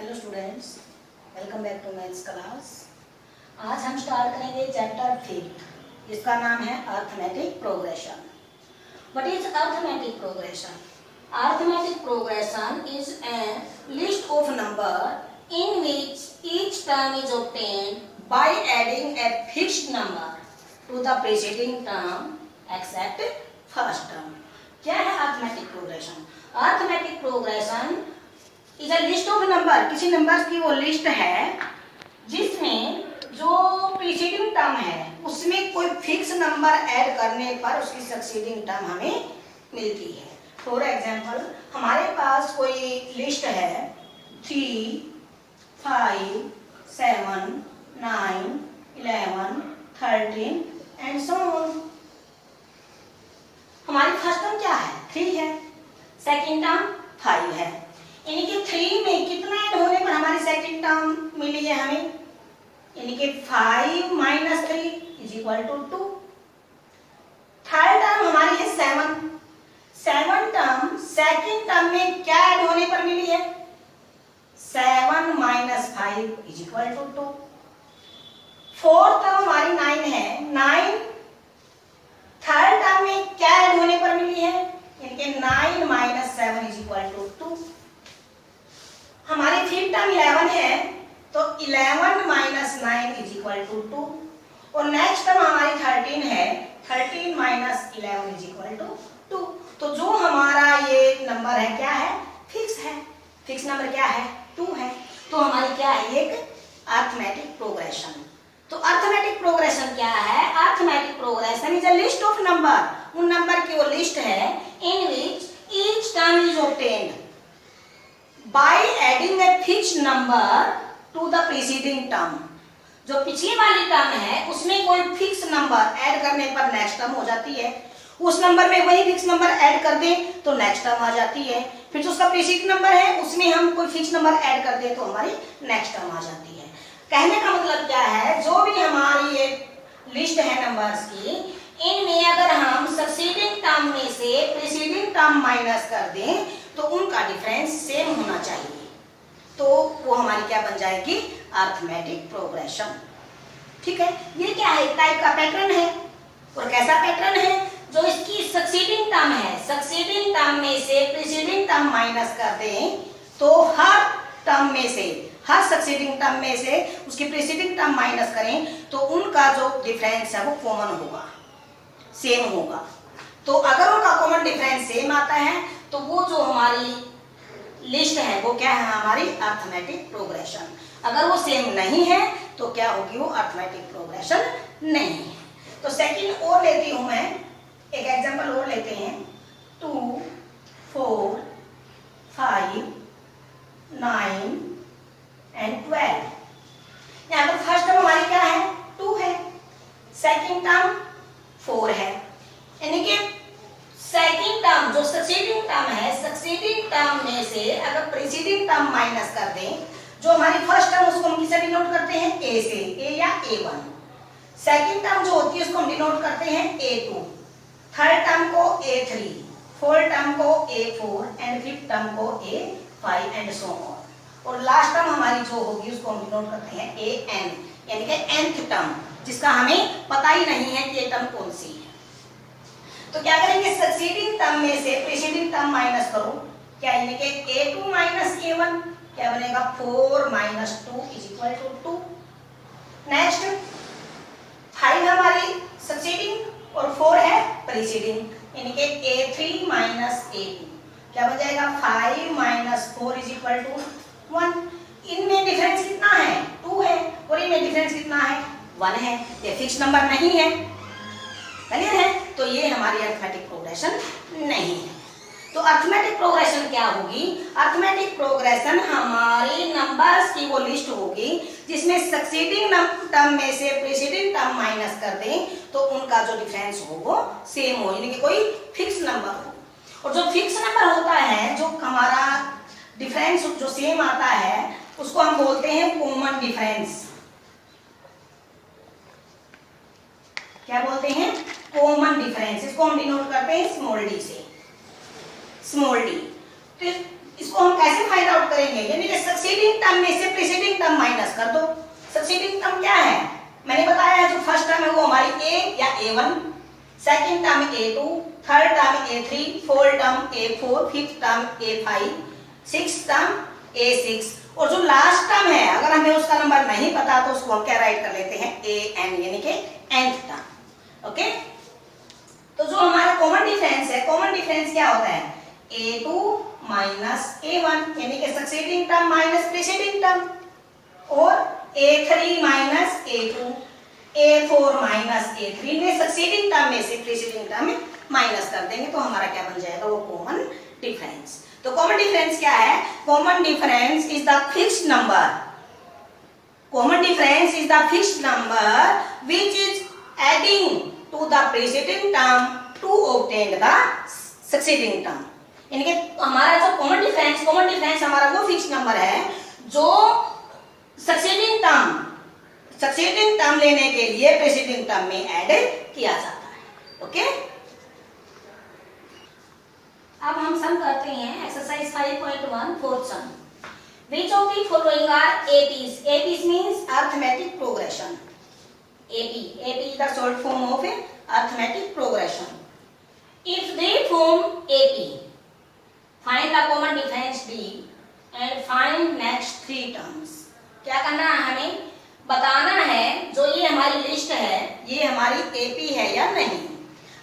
Hello students, welcome back to maths class. आज हम start करेंगे चैप्टर 5, जिसका नाम है arithmetic progression. What is arithmetic progression? Arithmetic progression is a list of number in which each term is obtained by adding a fixed number to the preceding term except first term। क्या है arithmetic progression? Arithmetic progression is a list of number, किसी numbers की वो list है जिसमें जो preceding term है उसमें कोई फिक्स नंबर ऐड करने पर उसकी सक्सीडिंग टर्म हमें मिलती है। फॉर एग्जांपल, हमारे पास कोई लिस्ट है 3, 5, 7, 9, 11, 13 एंड सो ऑन। हमारी फर्स्ट टर्म क्या है? 3 है, सेकेंड टर्म 5 है, यानी कि 3 में कितना ऐड होने पर हमारी सेकंड टर्म मिली है हमें, यानी कि 5 - 3 = 2। थर्ड टर्म हमारी है 7 टर्म सेकंड टर्म में क्या ऐड होने पर मिली है? 7 - 5 = 2। फोर्थ टर्म हमारी 9 है, 9 थर्ड टर्म में क्या ऐड होने पर मिली है, यानी कि 9 - 7 = 2। हमारी फिफ्थ टर्म 11 है, तो 11 - 9 = 2। और नेक्स्ट टर्म हमारी 13 है, 13 - 11 = 2। तो जो हमारा ये नंबर है क्या है? फिक्स है। फिक्स नंबर क्या है? 2 है। तो हमारी क्या है? एक अर्थमेटिक प्रोग्रेशन। तो अर्थमेटिक प्रोग्रेशन क्या है? Arithmetic progression is a list of number, उन नंबर की वो लिस्ट है in which each term is obtained by adding a fixed number to the preceding term। जो पिछली वाली टर्म है उसमें कोई फिक्स नंबर ऐड करने पर नेक्स्ट टर्म हो जाती है, उस नंबर में वही फिक्स नंबर ऐड कर दें तो नेक्स्ट टर्म आ जाती है, फिर जो उसका प्रीसीडिंग नंबर है उसमें हम कोई फिक्स नंबर ऐड कर दें तो हमारी नेक्स्ट टर्म आ जाती है। कहने का मतलब क्या है? जो भी हमारी ये लिस्ट है नंबर्स की, इनमें अगर हम सक्सीडिंग टर्म में से प्रीसीडिंग टर्म माइनस कर दें तो उनका डिफरेंस सेम होना चाहिए, तो वो हमारी क्या बन जाएगी? Arithmetic progression. ठीक है, ये क्या है? टाइप का पैटर्न है। और कैसा पैटर्न है? जो इसकी सक्सीडिंग टर्म है, सक्सीडिंग टर्म में से प्रीसीडिंग टर्म माइनस कर दें तो हर टर्म में से, हर सक्सीडिंग टर्म में से उसकी प्रीसीडिंग टर्म माइनस करें तो उनका जो डिफरेंस है वो कॉमन होगा, सेम होगा। तो अगर उनका कॉमन डिफरेंस सेम आता है तो वो जो हमारी लिस्ट है वो क्या है? हमारी अर्थमेटिक प्रोग्रेशन। अगर वो सेम नहीं है तो क्या होगी? वो अर्थमेटिक प्रोग्रेशन नहीं है। तो सेकंड और लेती हूं मैं, एक एग्जांपल और लेते हैं। 2, 4, 5, 9 एंड 12। यहाँ पर फर्स्ट टर्म हमारी क्या है? 2 है, सेकंड टर्म 4 है, यानी कि सेकंड टर्म जो सक्सीडिंग टर्म है, सक्सीडिंग टर्म में से अगर प्रीसीडिंग टर्म माइनस कर दें, जो हमारी फर्स्ट टर्म उसको हम किसे डिनोट करते हैं? ए से, ए या A1। सेकंड टर्म जो होती है उसको हम डिनोट करते हैं A2, थर्ड टर्म को A3, फोर्थ टर्म को A4 एंड फिफ्थ टर्म को A5 एंड सो ऑन। और लास्ट टर्म हमारी जो होगी उसको हम डिनोट करते हैं AN, यानी कि nth टर्म, जिसका हमें पता ही नहीं है कि ये टर्म कौन सी है। तो क्या करेंगे? सक्सीडिंग टर्म में से प्रीसीडिंग टर्म माइनस करो, क्या यानी कि A2 - A1 क्या बनेगा? 4 - 2 = 2। नेक्स्ट 5 हमारी सक्सीडिंग और 4 है प्रीसीडिंग, यानी कि A3 - A2 क्या बन जाएगा? 5 - 4 = 1। इनमें डिफरेंस कितना है? 2 है, और इनमें डिफरेंस कितना है? 1 है। ये फिक्स नंबर नहीं है, क्लियर है? तो ये हमारी अर्थमेटिक प्रोग्रेशन नहीं है। तो अर्थमेटिक प्रोग्रेशन क्या होगी? अर्थमेटिक प्रोग्रेशन हमारी नंबर्स की वो लिस्ट होगी जिसमें सक्सीडिंग टर्म में से प्रीसीडिंग टर्म माइनस कर दें तो उनका जो डिफरेंस हो वो सेम हो, यानी कि कोई फिक्स नंबर हो। और जो फिक्स नंबर होता है, जो हमारा डिफरेंस जो सेम आता है, उसको हम बोलते हैं कॉमन डिफरेंस। क्या बोलते हैं? Common difference. इसको हम डिनोट करते हैं स्मॉल डी से, स्मॉल डी। तो इसको हम कैसे फाइंड आउट करेंगे, यानी कि सक्सीडिंग टर्म में से प्रीसीडिंग टर्म माइनस कर दो। सक्सीडिंग टर्म क्या है, मैंने बताया है, जो फर्स्ट टर्म है वो हमारी a या a1, second term a2, third term a3, fourth term a4, fifth term a5, sixth term a6, और जो लास्ट टर्म है अगर हमें उसका नंबर नहीं पता तो उसको हम क्या राइट कर लेते हैं an, यानी कि nth टर्म। ओके, तो जो हमारा कॉमन डिफरेंस है, कॉमन डिफरेंस क्या होता है, a2 माइनस a1, यानी कि succeeding term minus preceding term, और a3 minus a2, a4 minus a3 में सक्सीडिंग टर्म में से प्रीसीडिंग टर्म में माइनस कर देंगे तो हमारा क्या बन जाएगा, वो कॉमन डिफरेंस। तो कॉमन डिफरेंस क्या है, common difference is the fixed number, common difference is the fixed number which is adding to the preceding term to obtain the succeeding term. यानी कि हमारा जो कॉमन डिफरेंस हमारा वो फिक्स्ड नंबर है जो सक्सीडिंग टर्म लेने के लिए प्रीसीडिंग टर्म में ऐड किया जाता है। ओके, अब हम सम करते हैं exercise 5.1 fourth some. Which of the following are APs? APs means arithmetic progression. AP is the short form of arithmetic progression. If they form AP, find the common difference B and find next three terms. क्या करना है, हमें बताना है जो ये हमारी list है ये हमारी AP है या नहीं।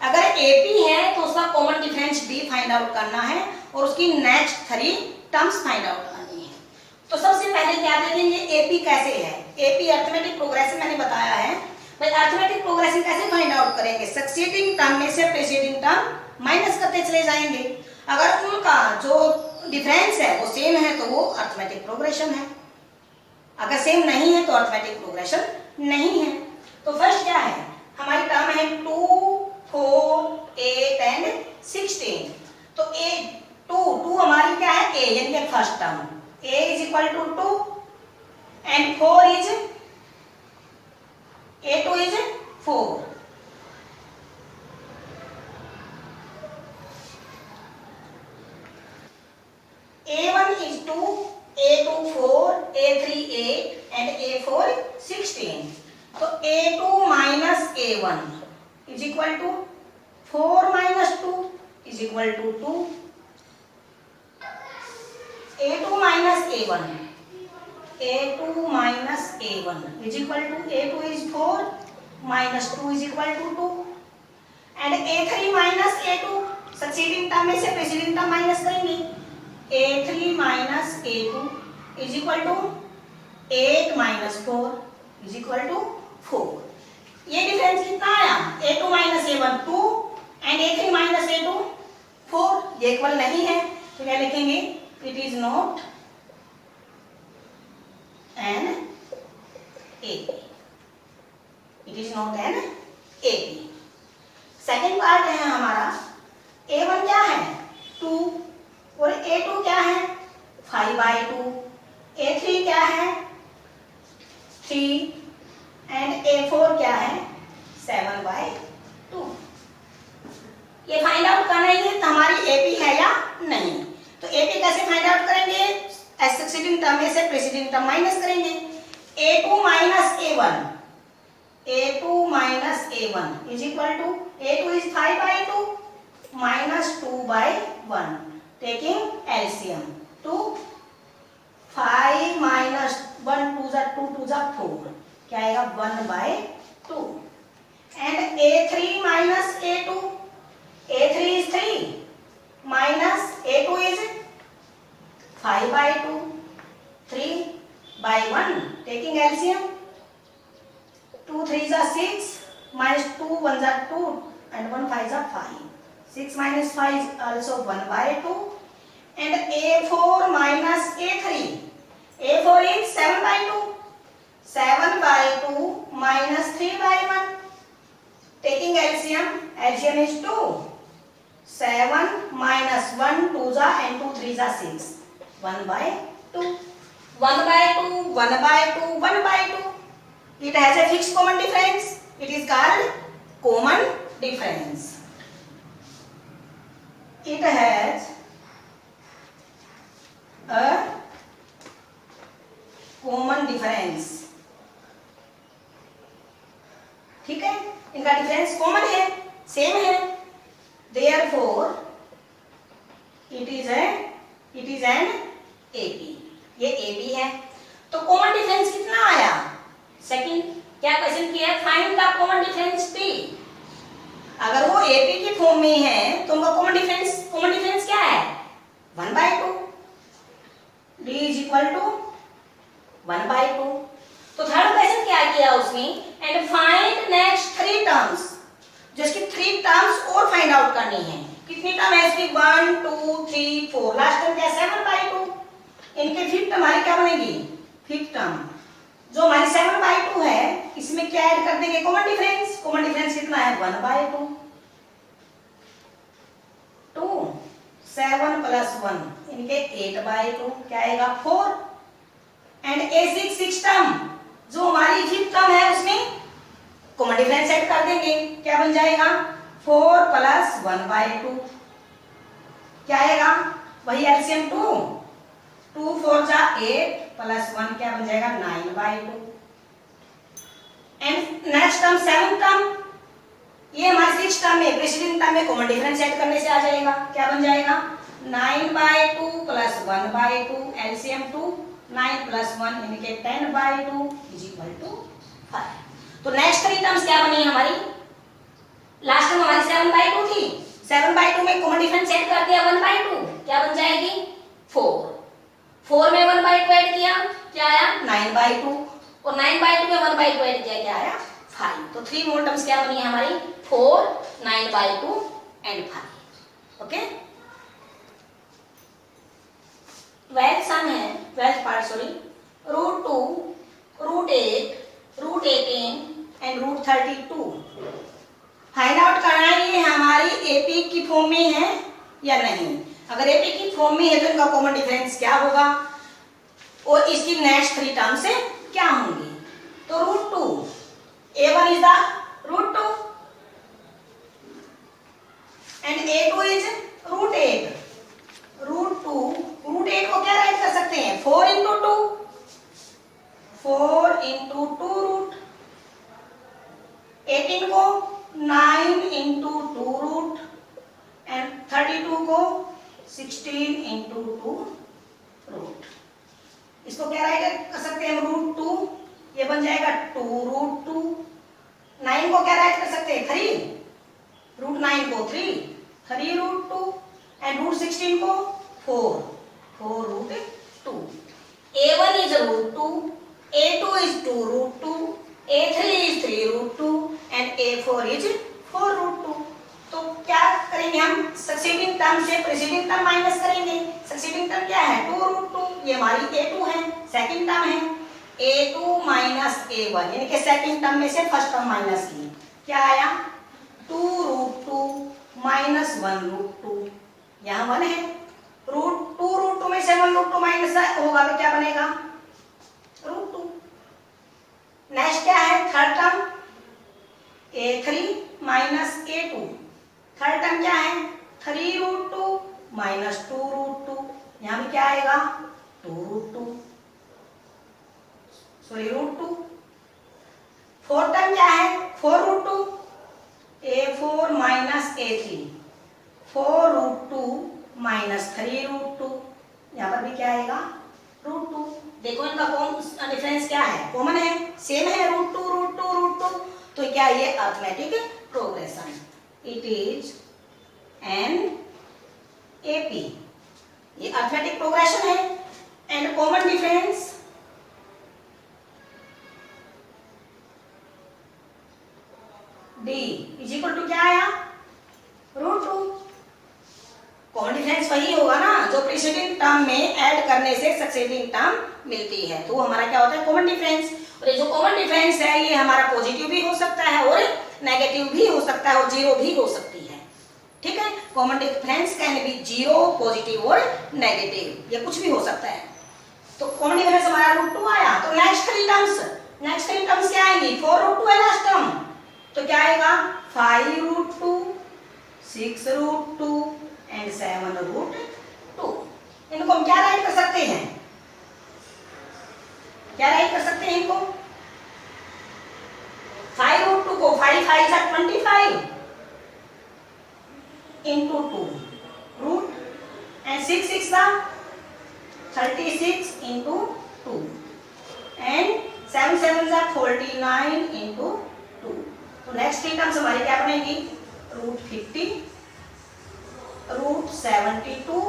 अगर AP है तो उसका common difference B find out करना है और उसकी नेक्स्ट 3 टर्म्स फाइंड आउट करनी है। तो सबसे पहले क्या देखेंगे, AP कैसे है, AP अरिथमेटिक प्रोग्रेशन मैंने बताया है। भाई अरिथमेटिक प्रोग्रेशन कैसे फाइंड आउट करेंगे, सक्सीडिंग टर्म में से प्रीसीडिंग टर्म माइनस करते चले जाएंगे। अगर उनका जो डिफरेंस है वो सेम है तो वो अरिथमेटिक प्रोग्रेशन है, अगर सेम नहीं है तो अरिथमेटिक प्रोग्रेशन नहीं है। तो फर्स्ट क्या है, हमारी टर्म है 2, 4, 8 एंड 16। तो टू हमारी क्या है, a, यानी कि first term a is equal to 2 and 4 is a2 is 4। a1 is 2, a2 4, a3 8 and a4 16। तो a2 minus a1 is equal to 4 minus 2 is equal to 2। a2 minus a1 is equal to a2 is 4 minus 2 is equal to 2 and a3 minus a2 succeeding term में से preceding term minus करेंगे। a3 minus a2 is equal to 8 minus 4 is equal to 4। ये difference कितना आया, a2 minus a1 2 and a3 minus a2 4। ये equal नहीं है तो क्या लिखेंगे, it is not an AP, it is not an AP। Second part है हमारा, a1 क्या है 2 और a2 क्या है 5/2, a3 क्या है 3 एंड a4 क्या है 7/2। ये फाइंड आउट करना है कि हमारी AP है या नहीं। तो AP कैसे फाइंड आउट करेंगे, सक्सीडिंग टर्म में से प्रीसीडिंग टर्म माइनस करेंगे। a2 minus a1 is equal to a2 is 5/2 minus 2/1, taking LCM 2 5 minus 1 2 जा 2 2 जा 4, क्या आएगा 1/2 and a3 minus a2, a3 is 3 minus a2 is 5/2, 3/1, taking LCM 2 3 जा 6 minus 2 1 जा 2 and 1 5 जा 5, 6 minus 5 is also 1/2 and a4 minus a3, a4 is 7/2, 7/2 minus 3/1, taking LCM is 2, 7 minus 1 2 जा and 2 3 जा 6, 1/2, 1/2, 1/2, 1/2। It has a fixed common difference, it is called common difference। It has common difference, ठीक है, इनका difference common है, same है, therefore it is an AP, ये AP है। तो कॉमन डिफरेंस कितना आया? सेकंड क्या क्वेश्चन किया है, find the common difference D. अगर वो एपी की फॉर्म में है तो उनका कॉमन डिफरेंस क्या है? 1/2, डी इज इक्वल टू 1/2। तो थर्ड क्वेश्चन क्या किया उसने, एंड फाइंड नेक्स्ट 3 टर्म्स, जो इसकी 3 टर्म्स और फाइंड आउट करनी है। कितनी टर्म है इसकी? 1 2 3 4, लास्ट टर्म क्या? 7/2। इनके फिफ्थ हमारी क्या बनेगी? फिफ्थ टर्म जो हमारी 7/2 है, इसमें क्या ऐड कर देंगे? Common difference. कॉमन डिफरेंस कितना है? 1/2। 2 7 + 1 इनके 8/2 क्या आएगा? 4। एंड A6 टर्म जो हमारी फिफ्थ टर्म है उसमें कॉमन डिफरेंस ऐड कर देंगे, क्या बन जाएगा? 4 + 1/2 क्या आएगा? वही एलसीएम 2 4 जा 8 + 1 क्या बन जाएगा? 9/2। एंड नेक्स्ट टर्म 7 टर्म, ये हमारी 6 टर्म में प्रीसीडिंग टर्म में कॉमन डिफरेंस ऐड करने से आ जाएगा, क्या बन जाएगा? 9/2 + 1/2 एलसीएम 2 9 + 1 इनके 10/2 = 5। तो नेक्स्ट 3 टर्म्स क्या बनी हमारी? लास्ट टर्म हमारी 7/2 थी, 7/2 में कॉमन डिफरेंस ऐड कर दिया 1/2 क्या बन जाएगी? 4 में 1/2 ऐड किया क्या आया? 9/2 और 9/2 में 1/2 ऐड किया क्या आया? 5। तो 3 मोर टर्म्स क्या बनी हमारी? 4 9/2 एंड 5। ओके, 12th सम है, 12th part sorry, √2 √8 √18 and √32 find out करना है ये हमारी एपी की फॉर्म में है या नहीं। अगर एपी की फॉर्म में है तो इनका कॉमन डिफरेंस क्या होगा और इसकी नेक्स्ट 3 टर्म से क्या होंगी। तो √2 A1 is the √2 and A2 is √8। √8 को क्या राइट कर सकते हैं? 4 × 2 4 × 2 रूट, 18 को 9 × 2 रूट एंड 32 को 16 × 2 रूट। इसको क्या राइट कर सकते हैं? √2, ये बन जाएगा 2√2। 9 को क्या राइट कर सकते हैं? 3, √9 को 3√2 एंड √16 को 4√2। A1 is √2, A2 is 2√2, A3 is 3√2 and A4 is 4√2। तो क्या करेंगे हम? सक्सीडिंग टर्म से प्रीसीडिंग टर्म माइनस करेंगे। सक्सीडिंग टर्म क्या है? 2√2, ये हमारी A2 है, सेकंड टर्म है। A2 माइनस A1 यानी कि सेकंड टर्म में से फर्स्ट टर्म माइनस की, क्या आया? 2√2 माइनस 1√2, यहाँ 1 है। √2 में से 1√2 माइनस होगा तो क्या बनेगा? √2। नेक्स्ट क्या है? Third term A3 minus A2, third term क्या है? 3√2 माइनस 2√2, यहाँ भी क्या आएगा? 2√2 सॉरी √2। फोर्थ टर्म क्या है? 4√2 A4 माइनस A3, 4√2 माइनस 3√2, यहाँ पर भी क्या आएगा? √2। देखो इनका कौन डिफरेंस क्या है? कॉमन है, सेम है, √2 तो क्या ये arithmetic progression, it is an AP, ये अर्थमेटिक प्रोग्रेशन है। And common difference D is equal to क्या आया? √2। कॉमन डिफरेंस वही होगा ना जो प्रीसीडिंग टर्म में ऐड करने से सक्सीडिंग टर्म मिलती है, तो हमारा क्या होता है? Common difference. और ये जो कॉमन डिफरेंस है ये हमारा पॉजिटिव भी हो सकता है और नेगेटिव भी हो सकता है और जीरो भी हो सकती है, ठीक है। Common difference can be zero, positive और नेगेटिव, ये कुछ भी हो सकता है। तो कॉमन डिफरेंस हमारा √2 आया। तो नेक्स्ट 3 टर्म्स क्या आएंगी? 4√2 है लास्ट टर्म, तो क्या आएगा? 5√2, 6√2 एंड 7√2। इनको हम क्या राइट कर सकते हैं? क्या राइट कर सकते हैं इनको? 5√2 को 5 5 जा 25 into 2 root and 6 6 जा 36 into 2 and 7 7 जा 49 into 2। तो नेक्स्ट थ्री टर्म्स हमारी क्या बनेगी? √50, √72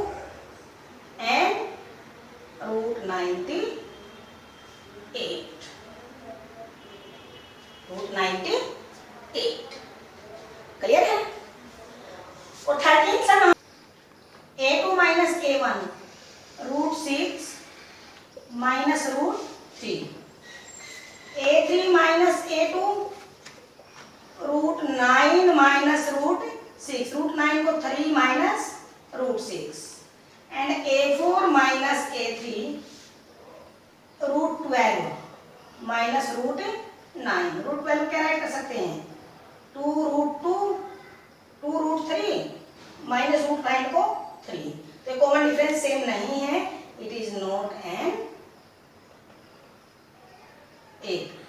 and √98। √98 क्लियर है? और 13 से हम a2 minus a1 √6 minus √3, a3 minus a2 √9 minus √6, √9 को 3 minus √6 and a4 minus a3 √12 minus √9। √12 क्या राइट कर सकते हैं? 2√2 2√3 माइनस √9 को 3। तो कॉमन डिफरेंस सेम नहीं है, इट इज नॉट एन 8।